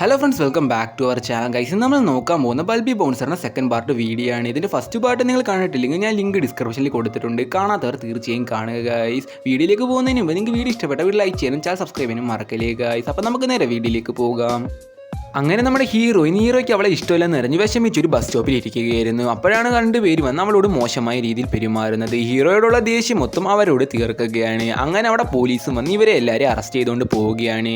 Hello friends, welcome back to our channel guys. നമ്മൾ നോക്കാൻ പോകുന്ന ബൾബി ബൗൺസറിൻ്റെ സെക്കൻഡ് പാർട്ട് വീഡിയോ ആണ്. ഇതിൻ്റെ ഫസ്റ്റ് പാർട്ട് നിങ്ങൾ കണ്ടിട്ടില്ലെങ്കിൽ ഞാൻ ലിങ്ക് ഡിസ്ക്രിപ്ഷനിൽ കൊടുത്തിട്ടുണ്ട്. കാണാത്തവർ തീർച്ചയായും കാണുക ഗൈസ്. വീഡിയോയിലേക്ക് പോകുന്നതിന് മുമ്പ് നിങ്ങൾക്ക് വീഡിയോ ഇഷ്ടപ്പെട്ട വീഡിയോ ലൈക്ക് ചെയ്യാനും ചാനൽ സബ്സ്ക്രൈബ് ചെയ്യാനും മറക്കല്ലേ ഗൈസ്. അപ്പോൾ നമുക്ക് നേരെ വീഡിയോയിലേക്ക് പോകാം. അങ്ങനെ നമ്മുടെ ഹീറോയ്ക്ക് അവളെ ഇഷ്ടമില്ലെന്ന് അറിഞ്ഞ് വിഷമിച്ചൊരു ബസ് സ്റ്റോപ്പിൽ ഇരിക്കുകയായിരുന്നു. അപ്പോഴാണ് രണ്ടുപേര് വന്ന് അവളോട് മോശമായ രീതിയിൽ പെരുമാറുന്നത്. ഹീറോയോടുള്ള ദേഷ്യം മൊത്തം അവരോട് തീർക്കുകയാണ്. അങ്ങനെ അവിടെ പോലീസും വന്ന് ഇവരെ എല്ലാവരെയും അറസ്റ്റ് ചെയ്തുകൊണ്ട് പോവുകയാണ്.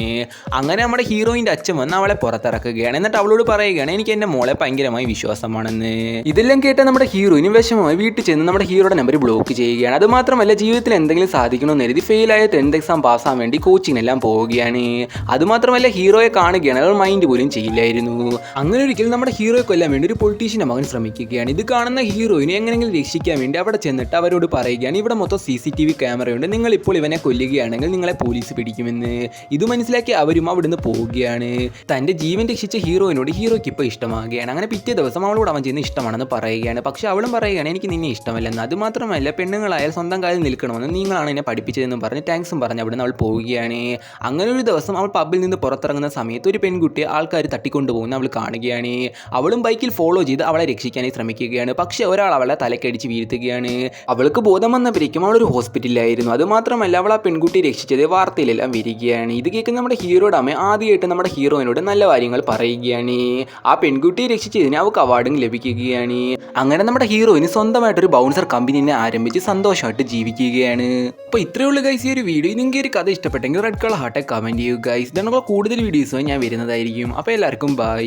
അങ്ങനെ നമ്മുടെ ഹീറോയിൻ്റെ അച്ഛൻ വന്ന് അവളെ പുറത്തിറക്കുകയാണ്. എന്നിട്ട് അവളോട് പറയുകയാണ്, എനിക്ക് എൻ്റെ മോളെ ഭയങ്കരമായി വിശ്വാസമാണെന്ന്. ഇതെല്ലാം കേട്ട നമ്മുടെ ഹീറോയിന് വിഷമമായി വീട്ടിൽ ചെന്ന് നമ്മുടെ ഹീറോയുടെ നമ്പർ ബ്ലോക്ക് ചെയ്യുകയാണ്. അതുമാത്രമല്ല, ജീവിതത്തിൽ എന്തെങ്കിലും സാധിക്കണമെന്ന് കരുതി ഫെയിലായ 10th എക്സാം പാസ്സാൻ വേണ്ടി കോച്ചിങ്ങിനെല്ലാം പോവുകയാണ്. അതുമാത്രമല്ല, ഹീറോയെ കാണുകയാണ്. അവൾ മൈൻഡ് പോലും ചെയ്യില്ലായിരുന്നു. അങ്ങനെ ഒരിക്കലും നമ്മുടെ ഹീറോയെ കൊല്ലാൻ വേണ്ടി ഒരു പൊളിറ്റീഷ്യൻ്റെ മകൻ ശ്രമിക്കുകയാണ്. ഇത് കാണുന്ന ഹീറോയിനെ എങ്ങനെയെങ്കിലും രക്ഷിക്കാൻ വേണ്ടി അവിടെ ചെന്നിട്ട് അവരോട് പറയുകയാണ്, ഇവിടെ മൊത്തം CCTV ക്യാമറയുണ്ട്, നിങ്ങൾ ഇപ്പോൾ ഇവനെ കൊല്ലുകയാണെങ്കിൽ നിങ്ങളെ പോലീസ് പിടിക്കുമെന്ന്. ഇത് മനസ്സിലാക്കി അവരും അവിടുന്ന് പോവുകയാണ്. തൻ്റെ ജീവൻ രക്ഷിച്ച ഹീറോയിനോട് ഹീറോയ്ക്ക് ഇപ്പോൾ ഇഷ്ടമാകുകയാണ്. അങ്ങനെ പിറ്റേ ദിവസം അവളോട് അവൻ ചെയ്യുന്ന ഇഷ്ടമാണെന്ന് പറയുകയാണ്. പക്ഷേ അവളും പറയുകയാണ്, എനിക്ക് നിന്നെ ഇഷ്ടമല്ലെന്ന്. അതുമാത്രമല്ല, പെണ്ണുങ്ങളായാൽ സ്വന്തം കാലിൽ നിൽക്കണമെന്ന് നിങ്ങളാണ് എന്നെ പഠിപ്പിച്ചതെന്ന് പറഞ്ഞ് താങ്ക്സും പറഞ്ഞ് അവിടുന്ന് അവൾ പോവുകയാണ്. അങ്ങനെ ഒരു ദിവസം അവൾ പബ്ബിൽ നിന്ന് പുറത്തിറങ്ങുന്ന സമയത്ത് ഒരു പെൺകുട്ടിയെ ആൾക്കാർ തട്ടിക്കൊണ്ടുപോകുന്ന അവൾ കാണുകയാണ്. അവളും ബൈക്കിൽ ഫോളോ ചെയ്ത് അവളെ രക്ഷിക്കാനായി ശ്രമിക്കുകയാണ്. പക്ഷേ ഒരാൾ അവളെ തലക്കടിച്ച് വീഴ്ത്തുകയാണ്. അവൾക്ക് ബോധം വന്നപ്പോഴേക്കും അവളൊരു ഹോസ്പിറ്റലിലായിരുന്നു. അതുമാത്രമല്ല, അവൾ ആ പെൺകുട്ടിയെ രക്ഷിച്ചത് വാർത്തയിലെല്ലാം വരികയാണ്. ഇത് കേൾക്കുന്ന നമ്മുടെ ഹീറോയുടെ അമ്മ ആദ്യമായിട്ട് നമ്മുടെ ഹീറോയിനോട് നല്ല കാര്യങ്ങൾ പറയുകയാണ്. ആ പെൺകുട്ടിയെ രക്ഷിച്ചതിന് അവൾക്ക് അവാർഡും ലഭിക്കുകയാണ്. അങ്ങനെ നമ്മുടെ ഹീറോയിന് സ്വന്തമായിട്ടൊരു ബൗൺസർ കമ്പനിനെ ആരംഭിച്ച് സന്തോഷമായിട്ട് ജീവിക്കുകയാണ്. അപ്പോൾ ഇത്രയേ ഉള്ളൂ ഗൈസ് ഈ ഒരു വീഡിയോ. നിങ്ങൾക്ക് ഒരു കഥ ഇഷ്ടപ്പെട്ടെങ്കിൽ റെഡ് കളർ ഹാർട്ടെ കമൻറ്റ് ചെയ്യുക ഗൈസ്. ഇതാണ് കൂടുതൽ വീഡിയോസും ഞാൻ വരുന്നതായിരിക്കും. അപ്പോൾ എല്ലാവർക്കും ബൈ.